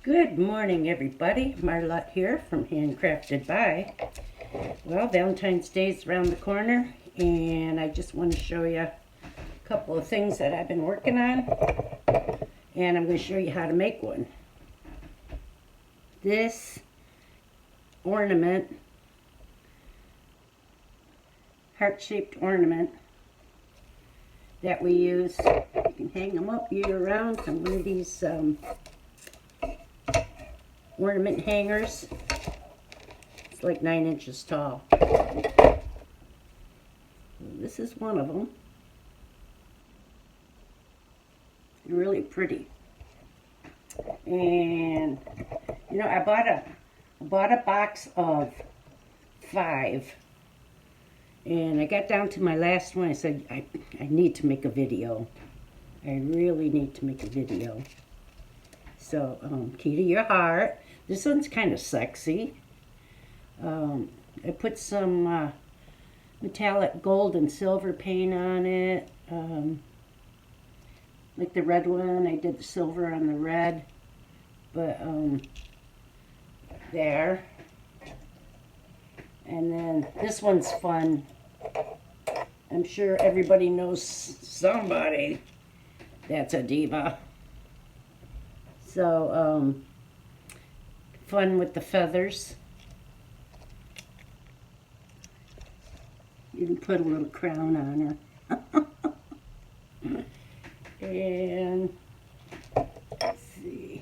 Good morning, everybody. Marlette here from Handcrafted by. Well, Valentine's Day is around the corner, and I just want to show you a couple of things that I've been working on, and I'm going to show you how to make one. This ornament, heart-shaped ornament that we use, you can hang them up year-round from one of these ornament hangers. It's like 9 inches tall. This is one of them. Really pretty. And you know, I bought a box of 5, and I got down to my last one. I said I need to make a video. I really need to make a video. So key to your heart. This one's kind of sexy. I put some metallic gold and silver paint on it. Like the red one, I did the silver on the red. But there. And then this one's fun. I'm sure everybody knows somebody that's a diva. So, fun with the feathers. You can put a little crown on her. And, let's see.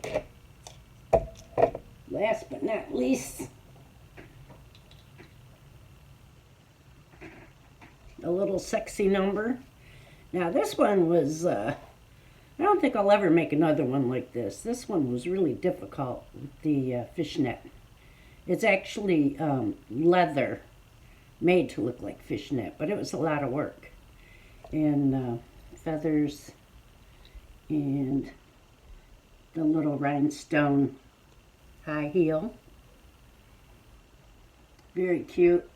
Last but not least, a little sexy number. Now this one was, I don't think I'll ever make another one like this. This one was really difficult with the fishnet. It's actually leather made to look like fishnet, but it was a lot of work. And feathers and the little rhinestone high heel. Very cute.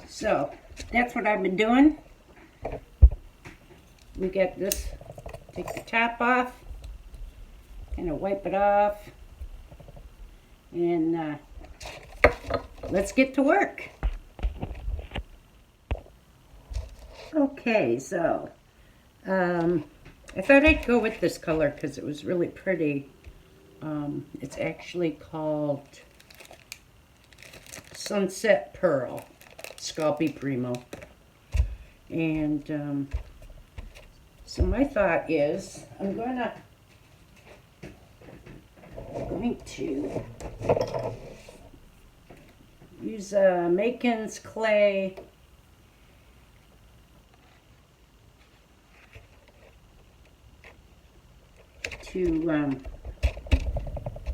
So that's what I've been doing. We get this, take the top off, kind of wipe it off, and let's get to work. Okay, so I thought I'd go with this color because it was really pretty. It's actually called Sunset Pearl. Scalpy Primo. And so my thought is I'm going to use Makin's clay to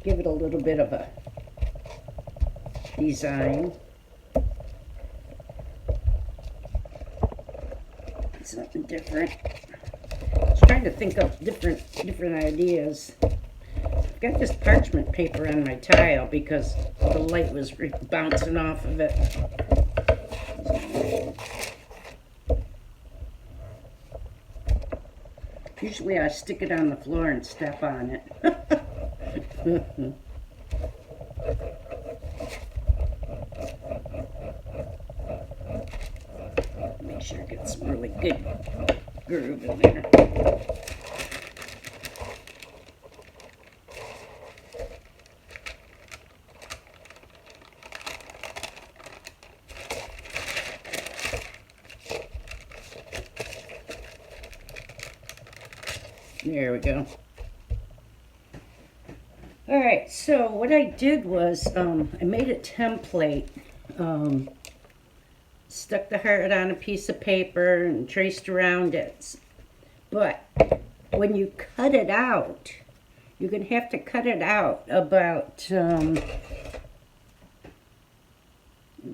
give it a little bit of a design. Something different. I was trying to think of different ideas. I've got this parchment paper on my tile because the light was bouncing off of it. Usually I stick it on the floor and step on it. Make sure it gets some really good groove in there. There we go. All right, so what I did was I made a template. Stuck the heart on a piece of paper and traced around it. But when you cut it out, you're going to have to cut it out about, let's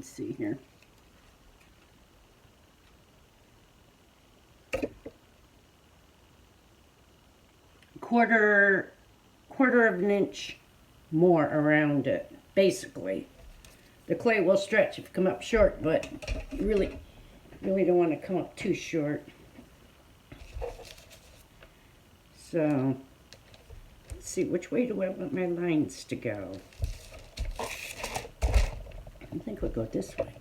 see here. Quarter of an inch more around it, basically. The clay will stretch if you come up short, but you really don't want to come up too short. So, let's see, which way do I want my lines to go? I think we'll go this way.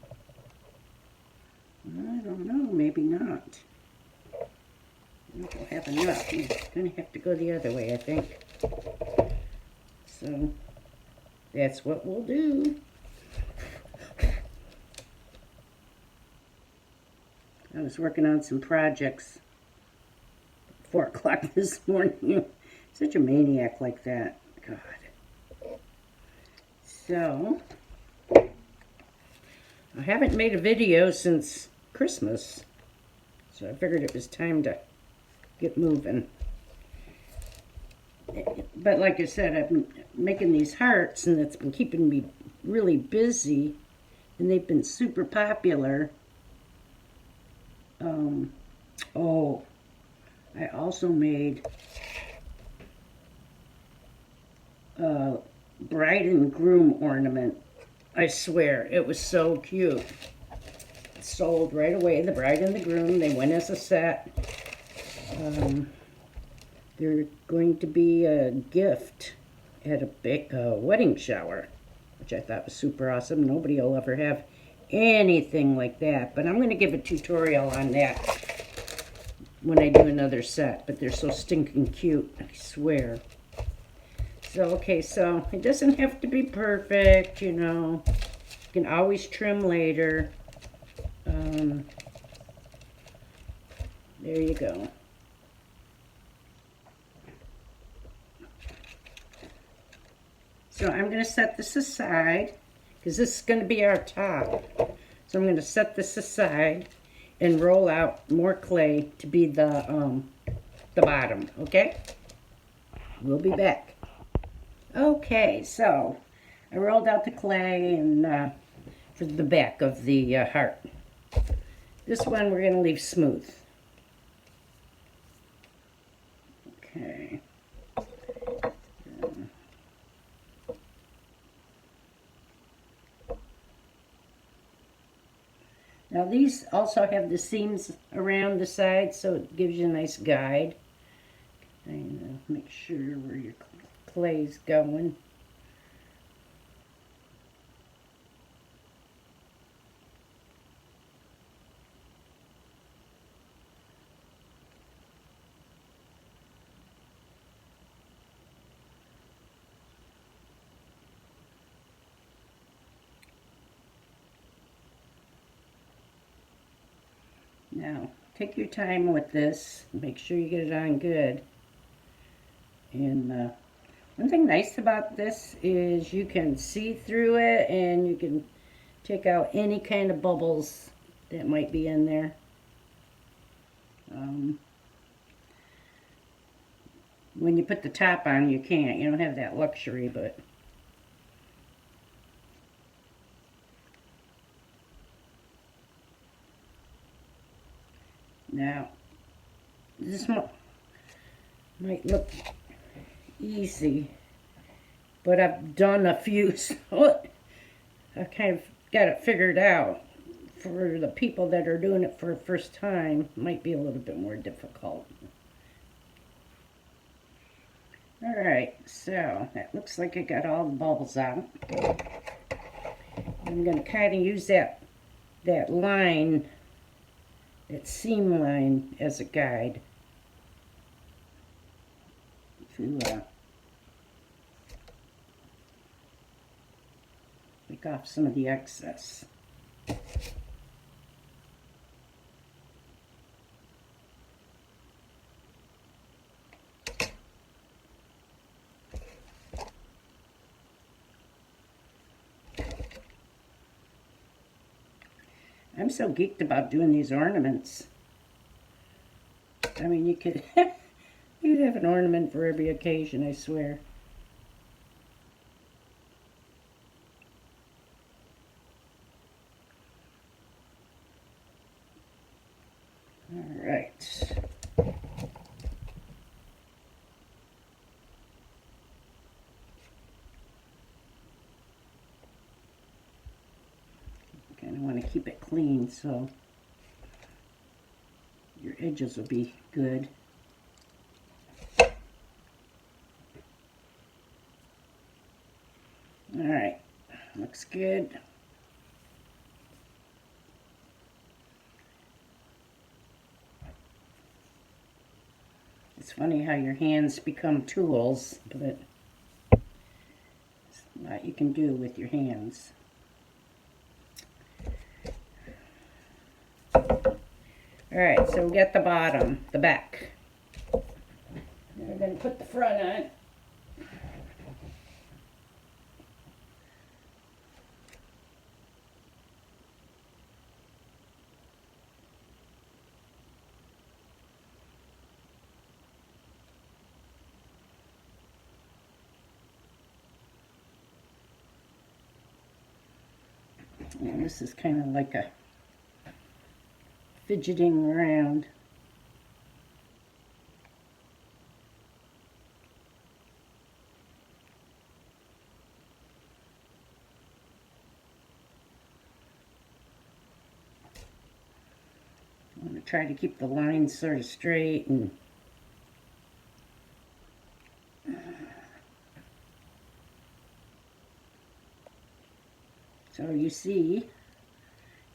I don't know, maybe not. I think we'll have enough. I'm going to have to go the other way, I think. So, that's what we'll do. I was working on some projects at 4 o'clock this morning. Such a maniac like that. God. So, I haven't made a video since Christmas. So I figured it was time to get moving. But like I said, I've been making these hearts, and it's been keeping me really busy. And they've been super popular. Oh, I also made a bride and groom ornament. I swear, it was so cute. It sold right away, the bride and the groom. They went as a set. They're going to be a gift at a wedding shower, which I thought was super awesome. Nobody will ever have anything like that, but I'm going to give a tutorial on that when I do another set. But they're so stinking cute, I swear. So, okay, so it doesn't have to be perfect, you know. You can always trim later. There you go. So I'm going to set this aside, because this is going to be our top. So I'm going to set this aside and roll out more clay to be the bottom, okay? We'll be back. Okay, so I rolled out the clay and for the back of the heart. This one we're going to leave smooth. Okay. Now these also have the seams around the sides, so it gives you a nice guide. And make sure where your clay's going. Now, take your time with this. Make sure you get it on good. And one thing nice about this is you can see through it, and you can take out any kind of bubbles that might be in there. When you put the top on, you can't. You don't have that luxury, but... Now, this might look easy, but I've done a few, so I kind of got it figured out. For the people that are doing it for the first time, it might be a little bit more difficult. Alright, so that looks like I got all the bubbles out. I'm going to kind of use that line, that seam line, as a guide to take off some of the excess. I'm so geeked about doing these ornaments. I mean, you could you'd have an ornament for every occasion, I swear. All right. Kind of want to keep it clean so your edges will be good. good. It's funny how your hands become tools, but there's a lot you can do with your hands. Alright, so we got the bottom, the back. Now we're going to put the front on. And this is kind of like a fidgeting around. I'm going to try to keep the lines sort of straight and so you see, it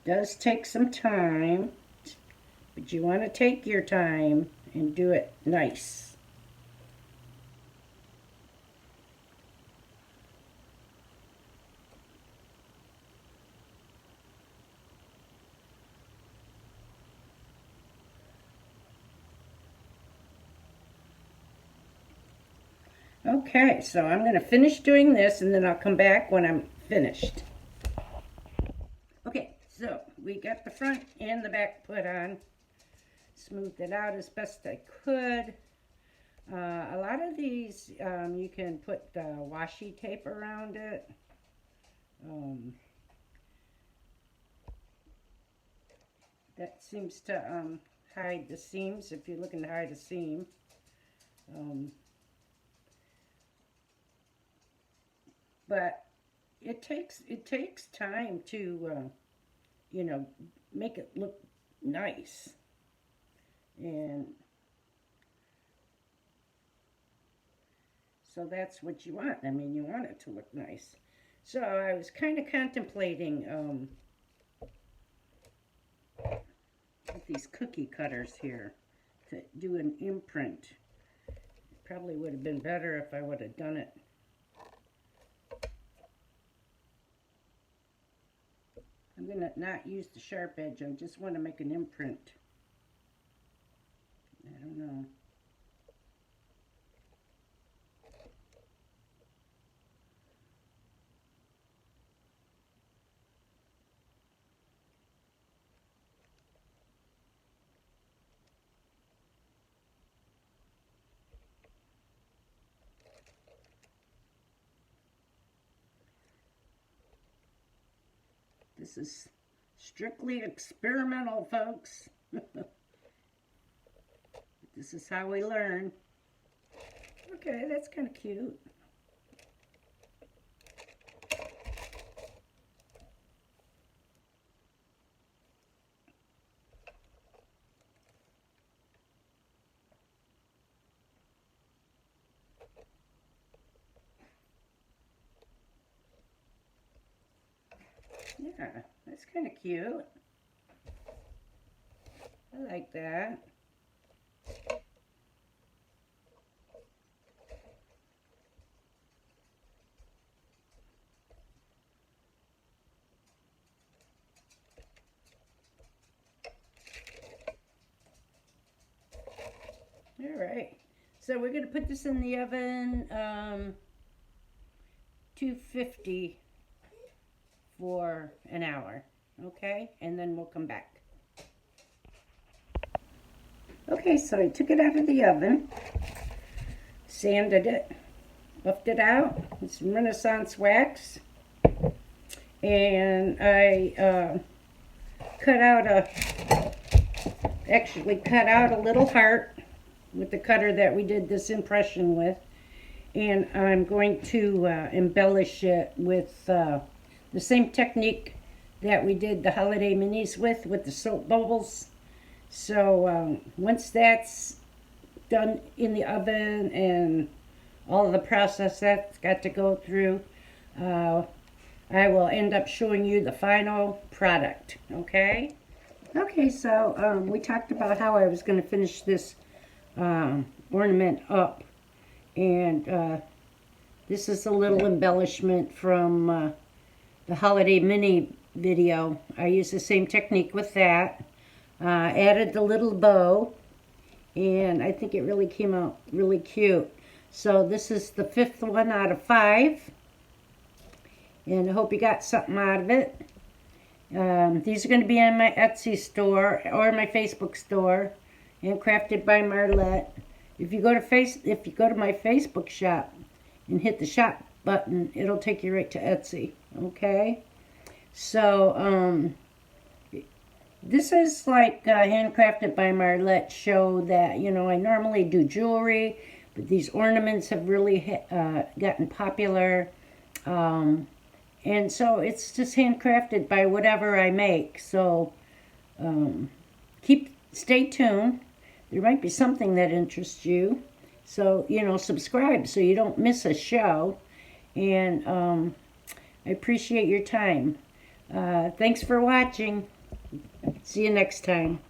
does take some time, but you want to take your time and do it nice. Okay, so I'm going to finish doing this and then I'll come back when I'm finished. Okay, so we got the front and the back put on. Smoothed it out as best I could. A lot of these you can put washi tape around it. That seems to hide the seams if you're looking to hide a seam. But it takes time to you know, make it look nice. And so that's what you want. I mean, you want it to look nice. So I was kind of contemplating with these cookie cutters here to do an imprint. It probably would have been better if I would have done it. I'm going to not use the sharp edge. I just want to make an imprint. I don't know. This is strictly experimental, folks. This is how we learn. Okay, that's kind of cute. Yeah, that's kind of cute. I like that. All right, so we're going to put this in the oven, 250 for an hour, okay? And then we'll come back. Okay, so I took it out of the oven, sanded it, buffed it out with some Renaissance wax, and I cut out a little heart with the cutter that we did this impression with, and I'm going to embellish it with the same technique that we did the holiday minis with the soap bubbles. So once that's done in the oven and all of the process that's got to go through, I will end up showing you the final product, okay? Okay, so we talked about how I was going to finish this ornament up. And this is a little embellishment from the holiday mini video. I used the same technique with that. Added the little bow, and I think it really came out really cute. So this is the 5th one out of 5, and I hope you got something out of it. These are going to be on my Etsy store or my Facebook store, Handcrafted by Marlette. If you go to my Facebook shop and hit the shop button, it'll take you right to Etsy. Okay, so this is like Handcrafted by Marlette show that, you know, I normally do jewelry, but these ornaments have really gotten popular. And so it's just handcrafted by whatever I make. So stay tuned. There might be something that interests you. So, you know, subscribe so you don't miss a show. And I appreciate your time. Thanks for watching. See you next time.